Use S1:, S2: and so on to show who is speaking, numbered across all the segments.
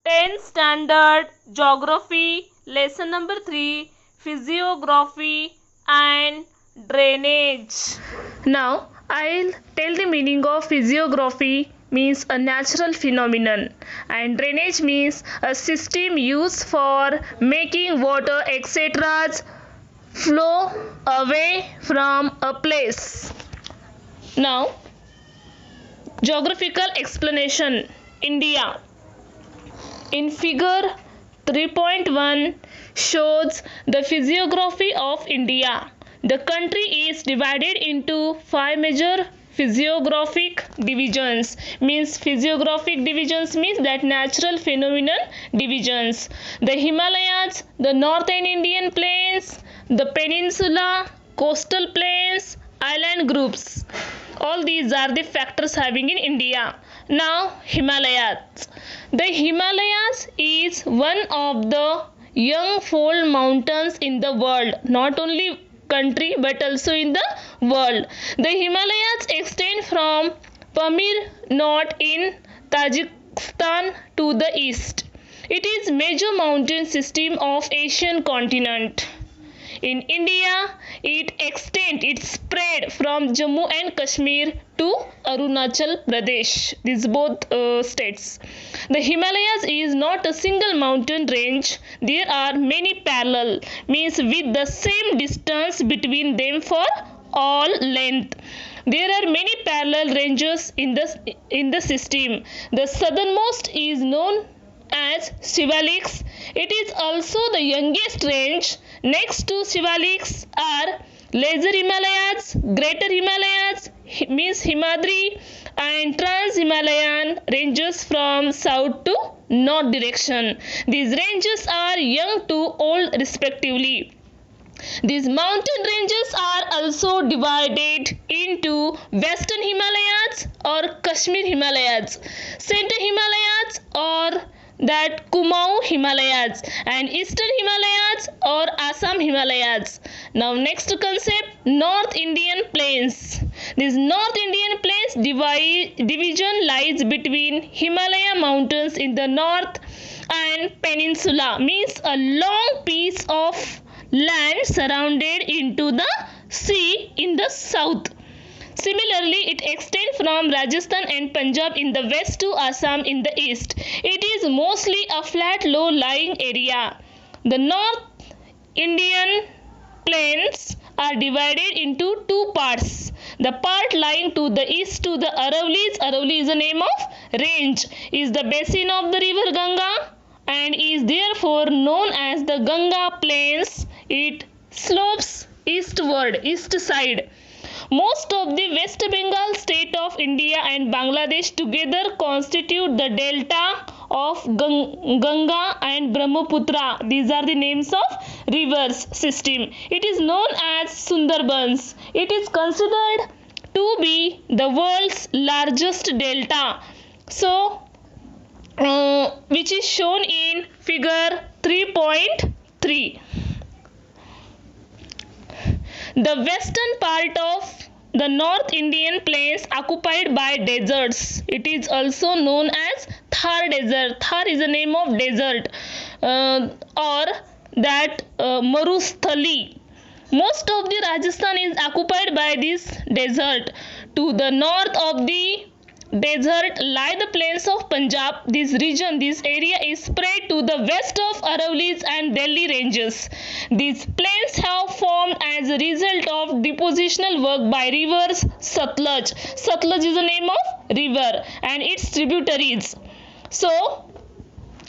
S1: 10th Standard Geography Lesson number 3 Physiography and Drainage. Now I'll tell the meaning of physiography means a natural phenomenon and drainage means a system used for making water etc. flow away from a place. Now geographical explanation. India in figure 3.1 shows the physiography of India. The country is divided into 5 major physiographic divisions. Means physiographic divisions means that natural phenomenon divisions. The Himalayas, the northern Indian plains, the peninsula, coastal plains, island groups. All these are the factors having in India. Now Himalayas. The Himalayas is one of the young fold mountains in the world, not only country but also in the world. The Himalayas extend from Pamir Knot in Tajikistan to the east. It is major mountain system of Asian continent. In India, it spread from Jammu and Kashmir to Arunachal Pradesh. These both states. The Himalayas is not a single mountain range. There are many parallel, means with the same distance between them for all length. There are many parallel ranges in the system. The southernmost is known as Shivaliks. It is also the youngest range. Next to Shivaliks are Lesser Himalayas, Greater Himalayas, means Himadri, and Trans-Himalayan ranges from south to north direction. These ranges are young to old respectively. These mountain ranges are also divided into Western Himalayas or Kashmir Himalayas, Central Himalayas or that Kumaon Himalayas, and Eastern Himalayas or Assam Himalayas. Now next concept, North Indian Plains. This North Indian Plains division lies between Himalaya mountains in the north and peninsula, means a long piece of land surrounded into the sea in the south. Similarly, it extends from Rajasthan and Punjab in the west to Assam in the east. It is mostly a flat, low-lying area. The North Indian plains are divided into two parts. The part lying to the east to the Aravallis, Aravalli is the name of range, is the basin of the river Ganga and is therefore known as the Ganga Plains. It slopes eastward, east side. Most of the West Bengal state of India and Bangladesh together constitute the delta of Ganga and Brahmaputra. These are the names of rivers system. It is known as Sundarbans. It is considered to be the world's largest delta. So, which is shown in figure 3.3. The western part of the North Indian plains occupied by deserts. It is also known as Thar Desert. Thar is the name of desert or that Marusthali. Most of the Rajasthan is occupied by this desert. To the north of the desert lie the plains of Punjab. This area is spread to the west of Aravallis and Delhi ranges. These plains have formed as a result of depositional work by rivers Satluj. Satluj is the name of river and its tributaries. So,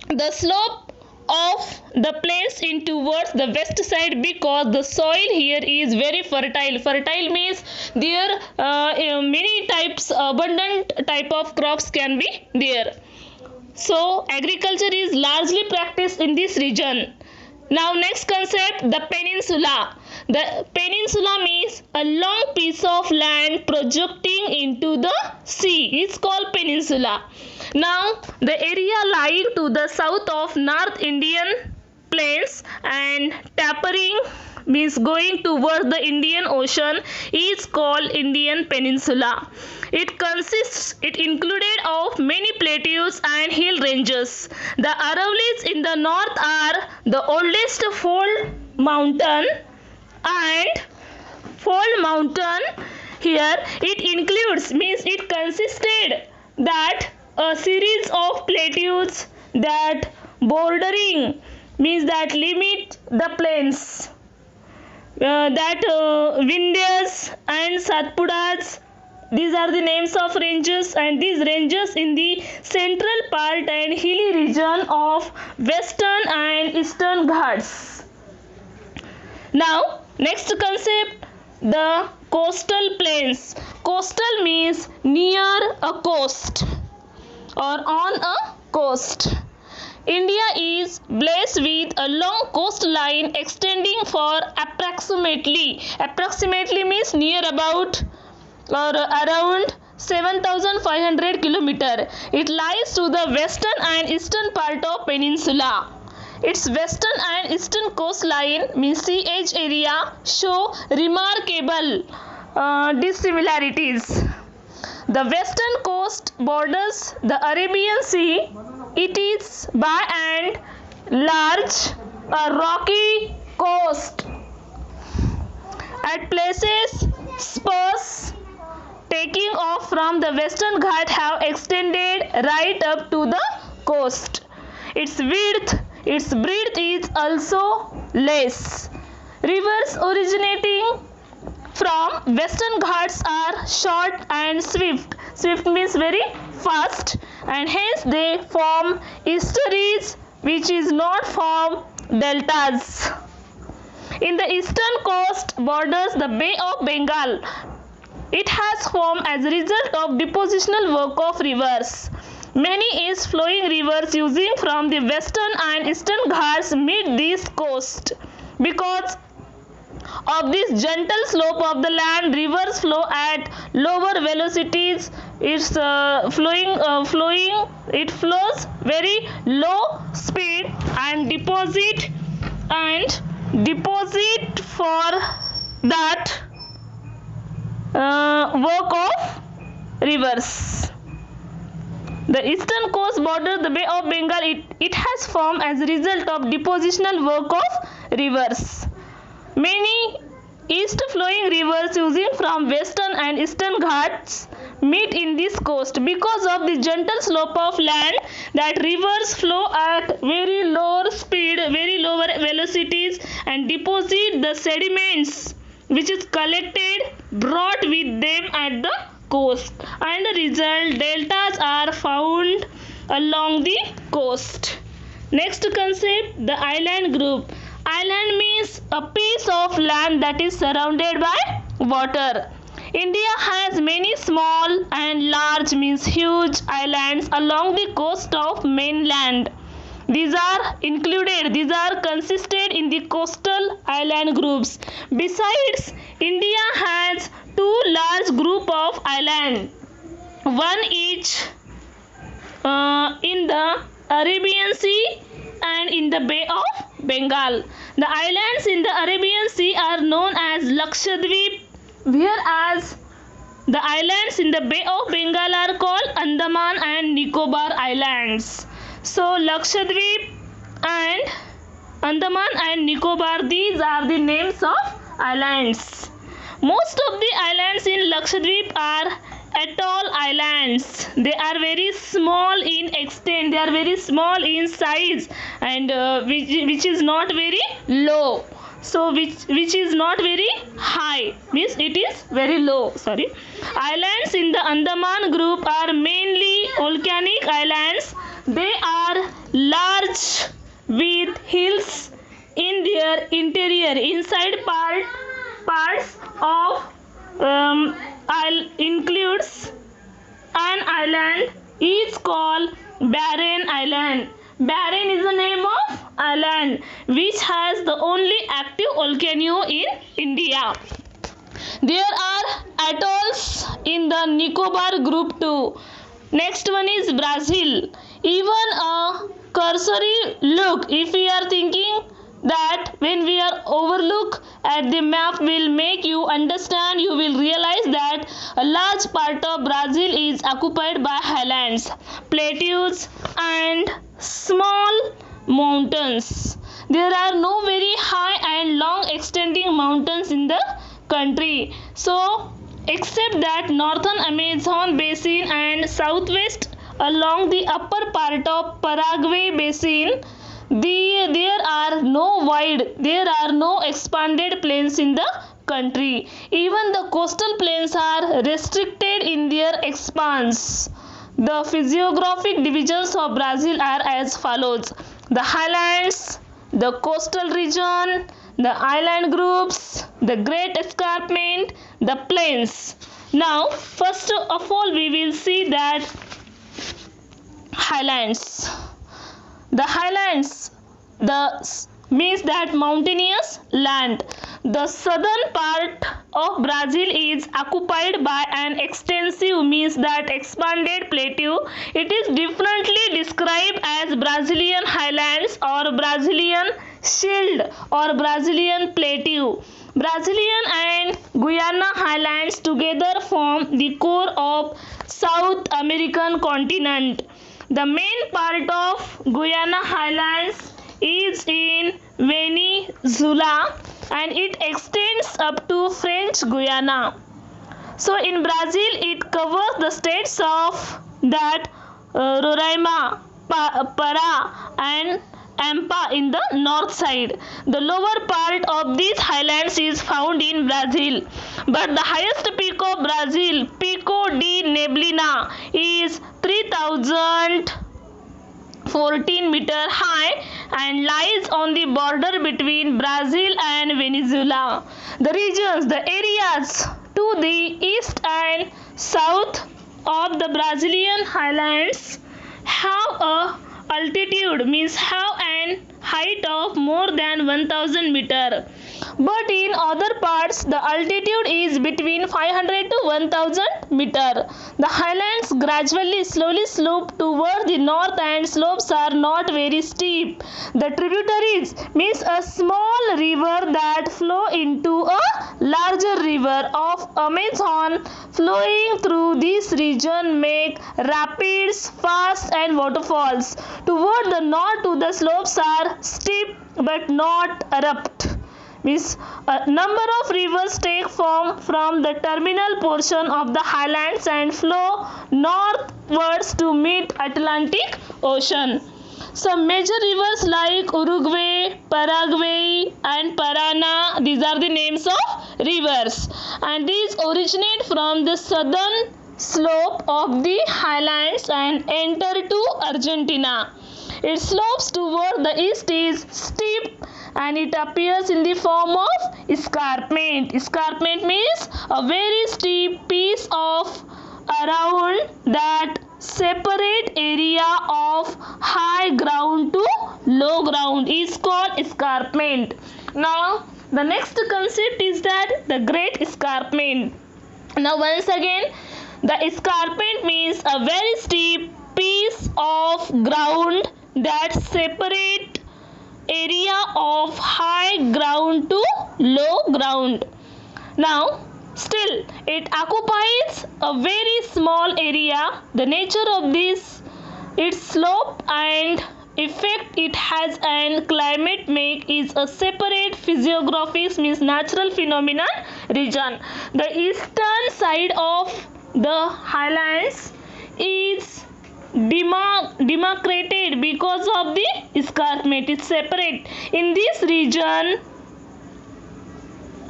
S1: the slope of the plains in towards the west side because the soil here is very fertile. Fertile means there many types, abundant type of crops can be there. So agriculture is largely practiced in this region. Now next concept, the peninsula. The peninsula means a long piece of land projecting into the sea. It's called peninsula. Now the area lying to the south of North Indian plains and tapering means going towards the Indian Ocean is called Indian Peninsula. It included of many plateaus plateaus and hill ranges. The Aravallis in the north are the oldest fold mountain here it includes means it consisted that a series of plateaus that bordering means that limit the plains Vindhyas and Satpuras. These are the names of ranges, and these ranges in the central part and hilly region of western and eastern Ghats. Now next concept, the coastal plains. Coastal means near a coast or on a coast. India is blessed with a long coastline extending for approximately means near about or around 7,500 km. It lies to the western and eastern part of peninsula. Its western and eastern coastline means sea edge area show remarkable dissimilarities. The western coast borders the Arabian Sea. It is by and large a rocky coast. At places, spurs taking off from the Western Ghat have extended right up to the coast. Its breadth is also less. Rivers originating from Western Ghats are short and swift. Swift means very fast, and hence they form estuaries which is not form deltas. In the eastern coast borders the Bay of Bengal. It has formed as a result of depositional work of rivers. Many east flowing rivers using from the western and eastern Ghats meet this coast. Because of this gentle slope of the land, rivers flow at lower velocities. It flows very low speed and deposit for that work of rivers. The eastern coast borders the Bay of Bengal. It has formed as a result of depositional work of rivers. Many east flowing rivers using from western and eastern Ghats meet in this coast. Because of the gentle slope of land, that rivers flow at very lower speed, very lower velocities, and deposit the sediments which is collected, brought with them at the coast, and the result deltas are found along the coast. Next concept, the island group. Island means a piece of land that is surrounded by water. India has many small and large means huge islands along the coast of mainland. These are consisted in the coastal island groups. Besides, India has two large group of islands, one each in the Arabian Sea and in the Bay of Bengal. The islands in the Arabian Sea are known as Lakshadweep, whereas the islands in the Bay of Bengal are called Andaman and Nicobar Islands. So Lakshadweep and Andaman and Nicobar, these are the names of islands. Most of the islands in Lakshadweep are atoll islands. They are very small in extent, they are very small in size, and which is not very low. So which is not very high, means it is very low. Islands in the Andaman group are mainly volcanic islands. They are large with hills in their interior. Inside parts of includes an island is called Barren Island. Barren is the name of island which has the only active volcano in India. There are atolls in the Nicobar group too. Next one is Brazil. Even a cursory look, if we are thinking that when we are overlook at the map will make you understand, you will realize that a large part of Brazil is occupied by highlands, plateaus and small mountains. There are no very high and long extending mountains in the country. So except that northern Amazon basin and southwest along the upper part of Paraguay basin, there are no expanded plains in the country. Even the coastal plains are restricted in their expanse. The physiographic divisions of Brazil are as follows: the highlands, the coastal region, the island groups, the great escarpment, the plains. Now, first of all, we will see that highlands. The highlands means that mountainous land. The southern part of Brazil is occupied by an extensive, means that expanded plateau. It is differently described as Brazilian highlands or Brazilian shield or Brazilian plateau. Brazilian and Guyana highlands together form the core of South American continent. The main part of Guyana highlands is in Venezuela and it extends up to French Guiana. So in Brazil it covers the states of that Roraima, Pará and Ampa in the north side. The lower part of these highlands is found in Brazil, but the highest peak of Brazil, Pico de Neblina, is 3014 meter high and lies on the border between Brazil and Venezuela. The regions, the areas to the east and south of the Brazilian highlands have a altitude, means have an height of more than 1000 meter, but in other parts the altitude is between 500 to 1000 meter. The highlands gradually slowly slope toward the north and slopes are not very steep. The tributaries, means a small river that flow into a larger river of Amazon flowing through this region, make rapids, fast and waterfalls. Toward the north the slopes are steep but not abrupt. Means a number of rivers take form from the terminal portion of the highlands and flow northwards to meet Atlantic Ocean. Some major rivers like Uruguay, Paraguay and Parana, these are the names of rivers, and these originate from the southern slope of the highlands and enter to Argentina. Its slopes toward the east is steep and it appears in the form of escarpment. Escarpment means a very steep piece of around that separate area of high ground to low ground is called escarpment. Now the next concept is that the great escarpment. Now once again, the escarpment means a very steep piece of ground that separate area of high ground to low ground. Now still it occupies a very small area. The nature of this, its slope and effect it has and climate make is a separate physiographic, means natural phenomenon region. The eastern side of the highlands is demarcated because of the escarpment. It's separate. In this region,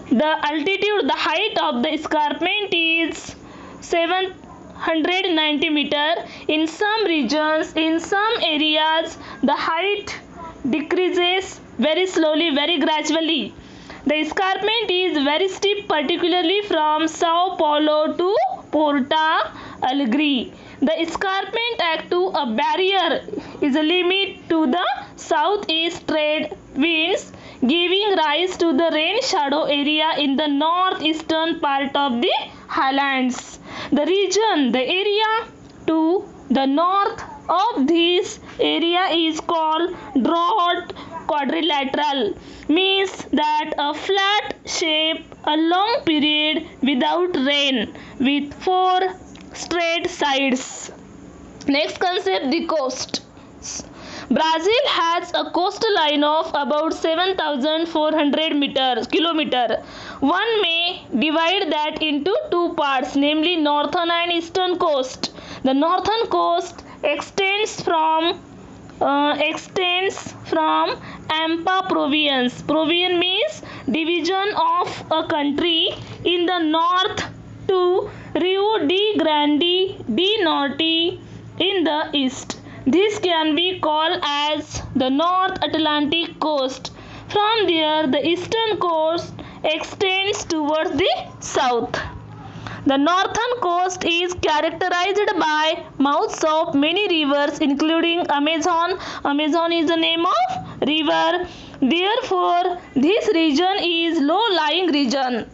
S1: the altitude, the height of the escarpment is 790 meter. In some regions, in some areas, the height decreases very slowly, very gradually. The escarpment is very steep, particularly from Sao Paulo to Porto Alegre. The escarpment acts to a barrier, is a limit to the southeast trade winds, giving rise to the rain shadow area in the northeastern part of the highlands. The region, the area to the north of this area is called drought quadrilateral means that a flat shape, a long period without rain with four straight sides. Next concept, the coast. Brazil has a coastline of about 7,400 kilometers. One may divide that into two parts, namely northern and eastern coast. The northern coast extends from Ampa province. Province means division of a country in the north to Rio de Grande do Norte in the east. This can be called as the North Atlantic coast. From there, the eastern coast extends towards the south. The northern coast is characterized by mouths of many rivers including Amazon. Amazon is the name of river. Therefore, this region is low-lying region.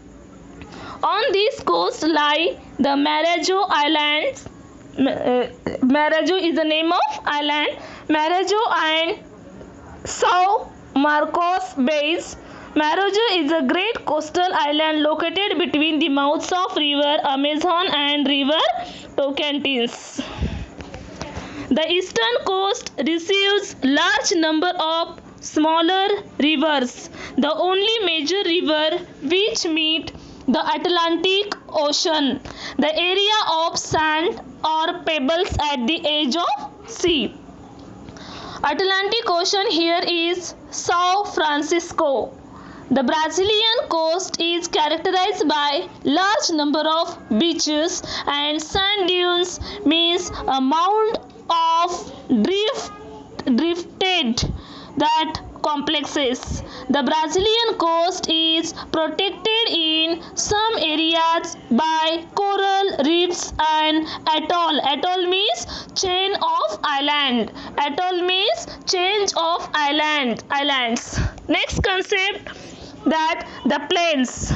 S1: On this coast lie the Marajo Islands. Marajo is the name of island. Marajo and São Marcos Bays. Marajo is a great coastal island located between the mouths of river Amazon and river Tocantins. The eastern coast receives large number of smaller rivers. The only major river which meet the Atlantic Ocean, the area of sand or pebbles at the edge of sea. Atlantic Ocean here is São Francisco. The Brazilian coast is characterized by large number of beaches and sand dunes, means a mound of drifted that complexes. The Brazilian coast is protected in some areas by coral reefs and atoll. Atoll means chain of island. Atoll means chain of islands. Next concept, that the plains.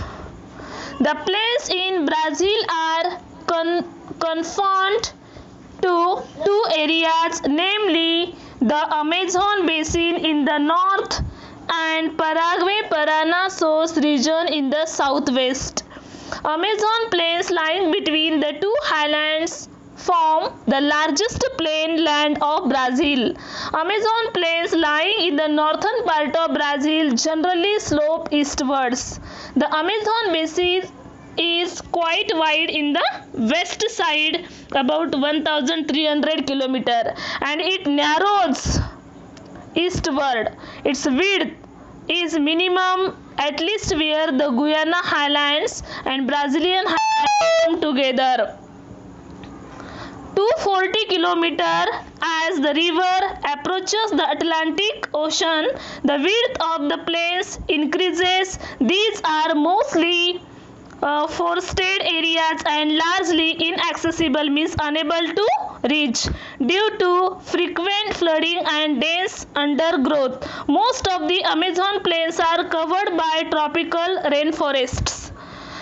S1: The plains in Brazil are confined to two areas, namely the Amazon basin in the north and Paraguay-Paraná source region in the southwest. Amazon plains lying between the two highlands form the largest plain land of Brazil. Amazon plains lying in the northern part of Brazil generally slope eastwards. The Amazon basin is quite wide in the west side, about 1,300 kilometers, and it narrows eastward. Its width is minimum, at least where the Guiana Highlands and Brazilian Highlands come together. 240 kilometers. As the river approaches the Atlantic Ocean, the width of the plains increases. These are mostly forested areas and largely inaccessible, means unable to reach due to frequent flooding and dense undergrowth. Most of the Amazon plains are covered by tropical rainforests.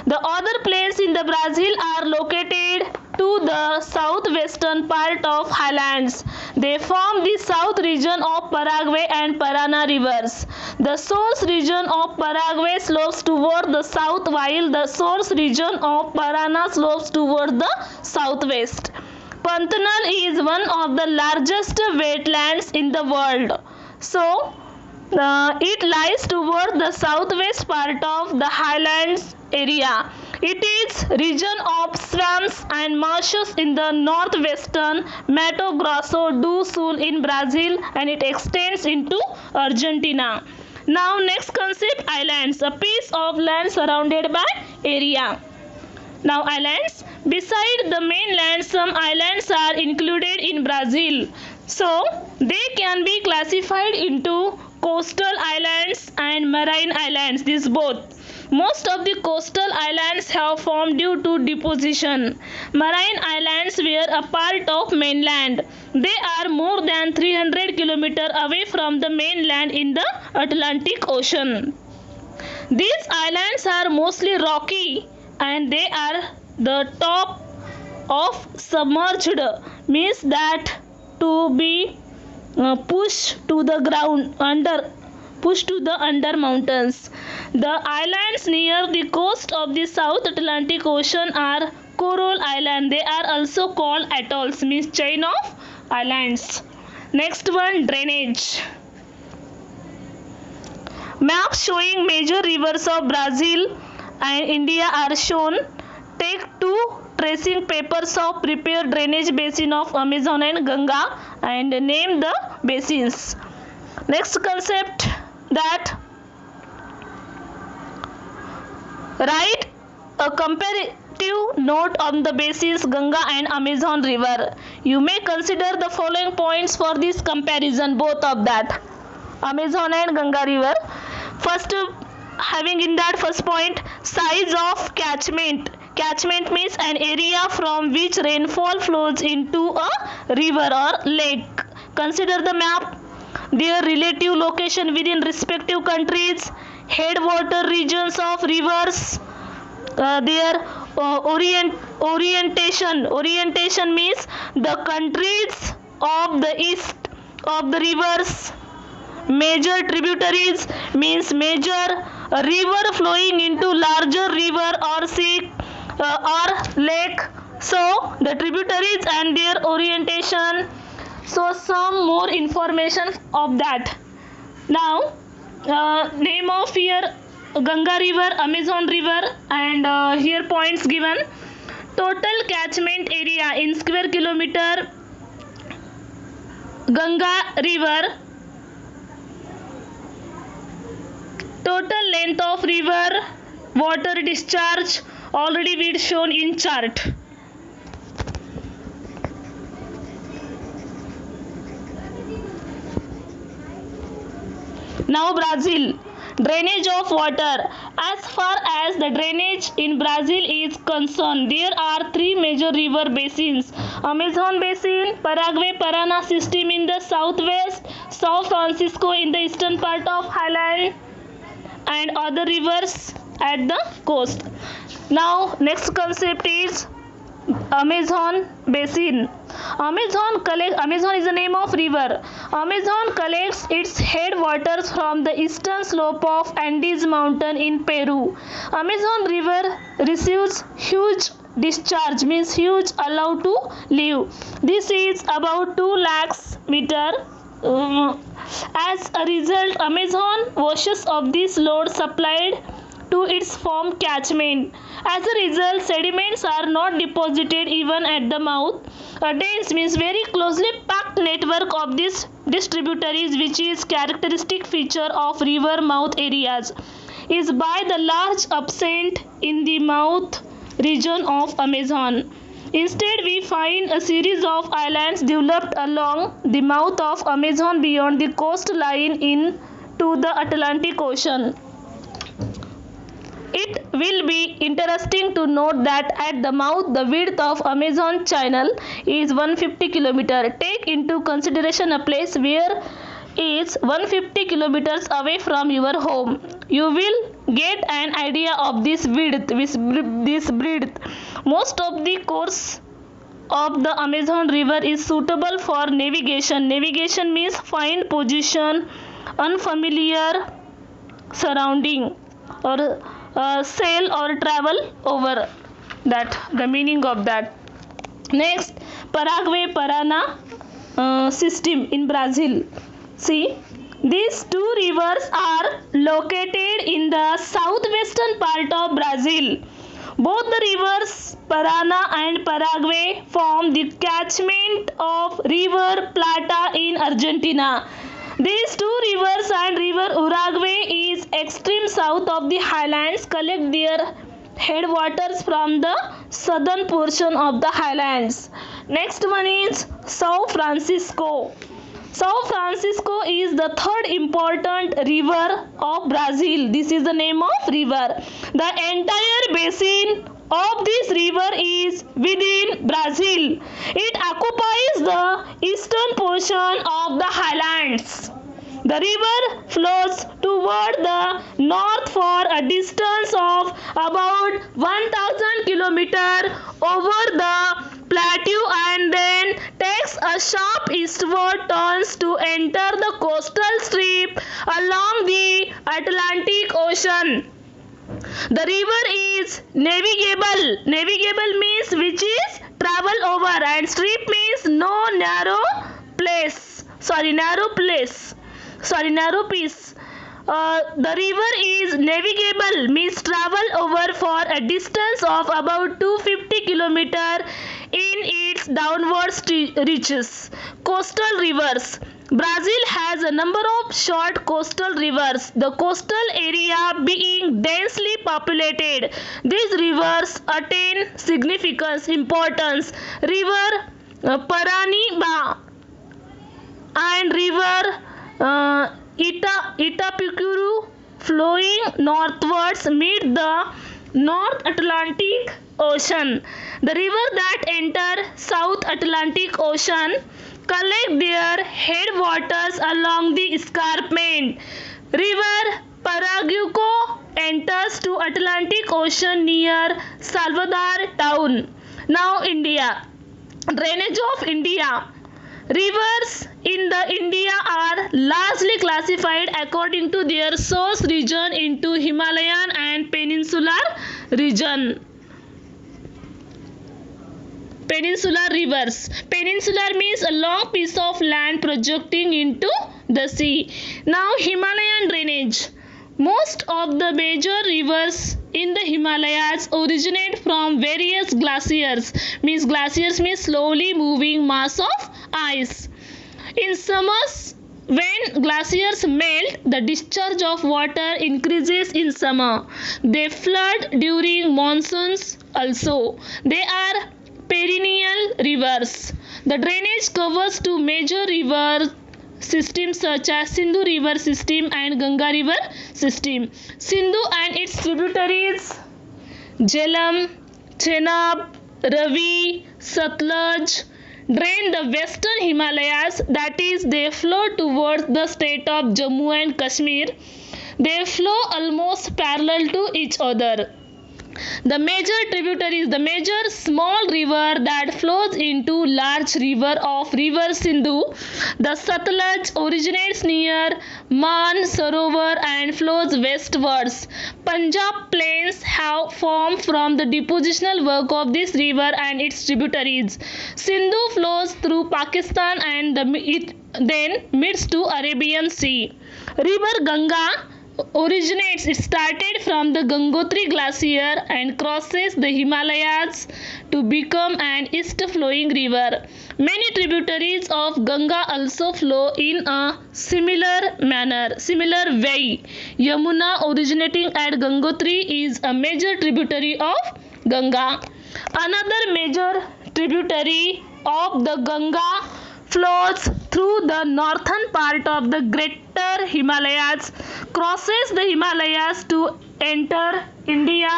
S1: The other plains in the Brazil are located to the southwestern part of highlands. They form the south region of Paraguay and Paraná rivers. The source region of Paraguay slopes toward the south, while the source region of Paraná slopes toward the southwest. Pantanal is one of the largest wetlands in the world. So, it lies toward the southwest part of the highlands area. It is region of swamps and marshes in the northwestern Mato Grosso do Sul in Brazil, and it extends into Argentina. Now next concept, islands, a piece of land surrounded by area. Now islands, beside the mainland, some islands are included in Brazil. So they can be classified into coastal islands and marine islands, these both. Most of the coastal islands have formed due to deposition. Marine islands were a part of mainland. They are more than 300 kilometers away from the mainland in the Atlantic Ocean. These islands are mostly rocky and they are the top of submerged, means that to be pushed to the ground under pushed to the under mountains. The islands near the coast of the South Atlantic Ocean are coral islands. They are also called atolls, means chain of islands. Next one, drainage. Maps showing major rivers of Brazil and India are shown. Take two tracing papers of prepared drainage basin of Amazon and Ganga and name the basins. Next concept, that write a comparative note on the basins Ganga and Amazon river. You may consider the following points for this comparison, both of that, Amazon and Ganga river. First, having in that first point, size of catchment. Catchment means an area from which rainfall flows into a river or lake. Consider the map, their relative location within respective countries, headwater regions of rivers, their orientation. Orientation means the countries of the east of the rivers. Major tributaries means major river flowing into larger river or sea or lake. So the tributaries and their orientation. So some more information of that. Now name of here Ganga river, Amazon river, and here points given. Total catchment area in square kilometer Ganga river. Total length of river, water discharge, already we shown in chart. Now Brazil, drainage of water. As far as the drainage in Brazil is concerned, there are three major river basins: Amazon basin, Paraguay-Paraná system in the southwest, São Francisco in the eastern part of highland, and other rivers at the coast. Now next concept is Amazon basin. Amazon is the name of river. Amazon collects its headwaters from the eastern slope of Andes mountain in Peru. Amazon river receives huge discharge, means huge allowed to leave. This is about 2 lakhs meter. As a result, Amazon washes off this load supplied to its form catchment. As a result, sediments are not deposited even at the mouth. A dense, means very closely packed network of these distributaries, which is characteristic feature of river mouth areas, is by the large absent in the mouth region of Amazon. Instead, we find a series of islands developed along the mouth of Amazon beyond the coastline into the Atlantic Ocean. It will be interesting to note that at the mouth, the width of Amazon Channel is 150 km. Take into consideration a place where is 150 kilometers away from your home. You will get an idea of this width, this breadth. Most of the course of the Amazon river is suitable for navigation. Navigation means find position, unfamiliar surrounding, or sail or travel over that, the meaning of that. Next, Paraguay-Paraná system in Brazil. See, these two rivers are located in the southwestern part of Brazil. Both the rivers Paraná and Paraguay form the catchment of River Plata in Argentina. These two rivers and River Uruguay is extreme south of the highlands, collect their headwaters from the southern portion of the highlands. Next one is São Francisco. São Francisco is the third important river of Brazil. This is the name of river. The entire basin of this river is within Brazil. It occupies the eastern portion of the highlands. The river flows toward the north for a distance of about 1000 km over the plateau and then takes a sharp eastward turns to enter the coastal strip along the Atlantic Ocean. The river is navigable. Navigable means which is travel over, and strip means narrow piece. The river is navigable means travel over for a distance of about 250 km in its downward reaches. Coastal rivers. Brazil has a number of short coastal rivers, the coastal area being densely populated. These rivers attain significant importance. River Paraniba and river Itapicuru flowing northwards meet the North Atlantic Ocean. The river that enter South Atlantic Ocean collect their headwaters along the escarpment. River Paraguaco enters to Atlantic Ocean near Salvador town. Now India. Drainage of India. Rivers in the India are largely classified according to their source region into Himalayan and peninsular region. Peninsular rivers. Peninsular means a long piece of land projecting into the sea. Now Himalayan drainage. Most of the major rivers in the Himalayas originate from various glaciers. Glaciers means slowly moving mass of ice. In summers, when glaciers melt, the discharge of water increases in summer. They flood during monsoons also. They are perennial rivers. The drainage covers two major river systems such as Sindhu river system and Ganga river system. Sindhu and its tributaries Jhelum, Chenab, Ravi, Satluj drain the western Himalayas, that is, they flow towards the state of Jammu and Kashmir. They flow almost parallel to each other. The major tributaries, the major small river that flows into large river of river Sindhu. The Satluj originates near Man Sarovar and flows westwards. Punjab plains have formed from the depositional work of this river and its tributaries. Sindhu flows through Pakistan and it then meets to Arabian Sea. River Ganga originates, it started from the Gangotri glacier and crosses the Himalayas to become an east flowing river. Many tributaries of Ganga also flow in a similar way. Yamuna originating at Gangotri is a major tributary of Ganga. Another major tributary of the Ganga flows through the northern part of the Greater Himalayas, crosses the Himalayas to enter India.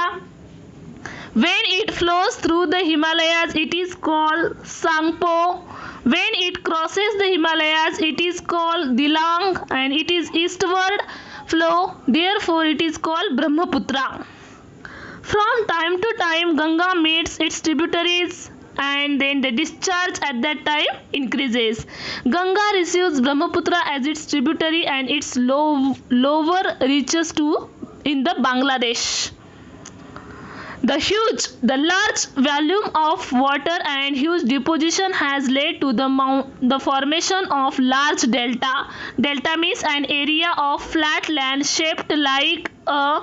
S1: When it flows through the Himalayas, it is called Sangpo. When it crosses the Himalayas, it is called Dilang, and it is eastward flow. Therefore, it is called Brahmaputra. From time to time, Ganga meets its tributaries and then the discharge at that time increases. Ganga receives Brahmaputra as its tributary and its lower reaches to in the Bangladesh. The large volume of water and huge deposition has led to the formation of large delta. Delta means an area of flat land shaped like a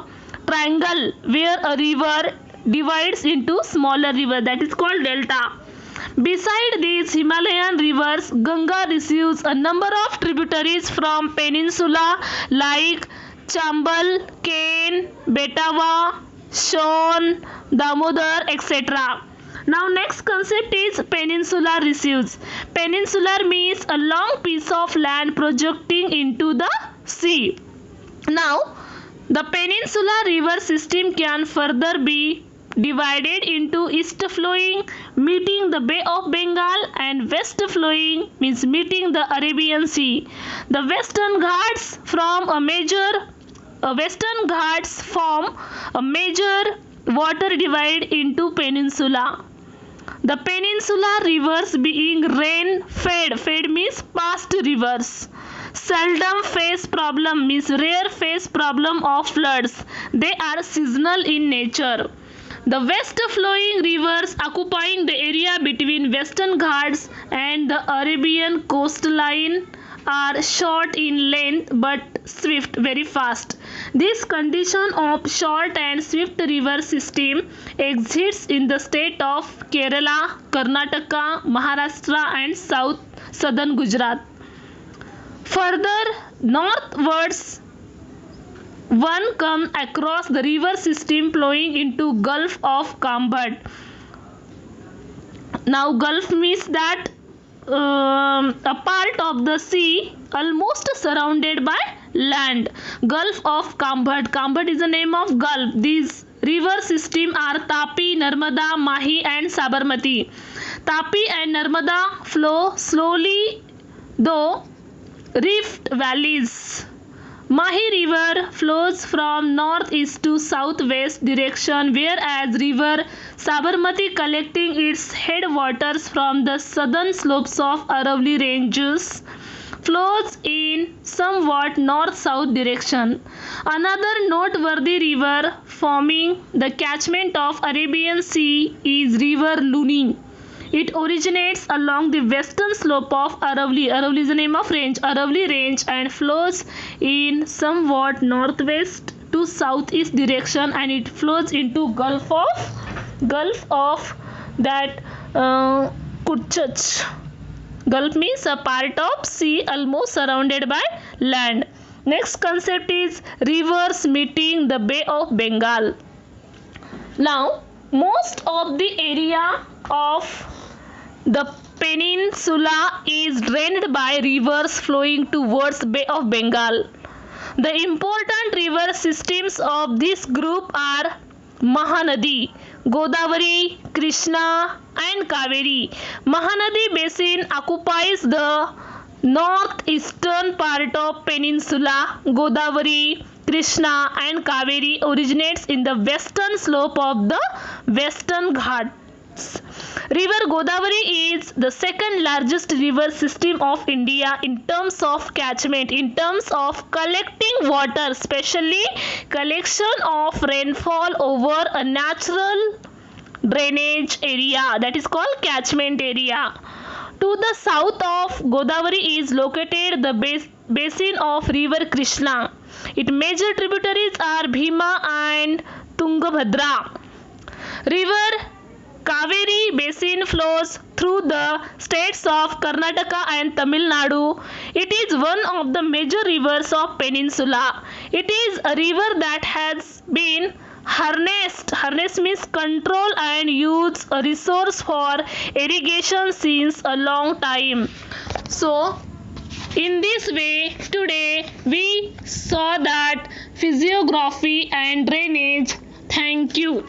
S1: triangle where a river divides into smaller river, that is called delta. Beside these Himalayan rivers, Ganga receives a number of tributaries from peninsula like Chambal, Ken, Betava, Son, Damodar, etc. Now next concept is peninsular receives. Peninsular means a long piece of land projecting into the sea. Now the peninsular river system can further be divided into east flowing meeting the Bay of Bengal and west flowing means meeting the Arabian Sea. The Western Ghats form a major water divide into peninsula. The peninsular rivers being rain-fed, fed means past rivers, seldom face problem means rare face problem of floods. They are seasonal in nature. The west flowing rivers occupying the area between Western Ghats and the Arabian coastline are short in length but swift, very fast. This condition of short and swift river system exists in the state of Kerala, Karnataka, Maharashtra and southern Gujarat. Further northwards, one comes across the river system flowing into Gulf of Cambodge. Now Gulf means that a part of the sea almost surrounded by land. Gulf of Cambodge. Cambodge is the name of Gulf. These river system are Tapi, Narmada, Mahi and Sabarmati. Tapi and Narmada flow slowly though rift valleys. Mahi river flows from northeast to southwest direction, whereas river Sabarmati collecting its headwaters from the southern slopes of Aravalli ranges flows in somewhat north-south direction. Another noteworthy river forming the catchment of Arabian Sea is river Luni. It originates along the western slope of Aravalli. Aravalli is the name of range. Aravalli range and flows in somewhat northwest to southeast direction, and it flows into Gulf of that Kutch. Gulf means a part of sea almost surrounded by land. Next concept is rivers meeting the Bay of Bengal. Now, most of the area of the peninsula is drained by rivers flowing towards Bay of Bengal. The important river systems of this group are Mahanadi, Godavari, Krishna and Kaveri. Mahanadi basin occupies the northeastern part of peninsula. Godavari, Krishna and Kaveri originates in the western slope of the Western Ghats. River Godavari is the second largest river system of India in terms of catchment, in terms of collecting water, especially collection of rainfall over a natural drainage area, that is called catchment area. To the south of Godavari is located the basin of river Krishna. Its major tributaries are Bhima and Tungabhadra. River Kaveri basin flows through the states of Karnataka and Tamil Nadu. It is one of the major rivers of peninsula. It is a river that has been harnessed. Harness means control and use a resource for irrigation since a long time. So, in this way, today we saw that physiography and drainage. Thank you.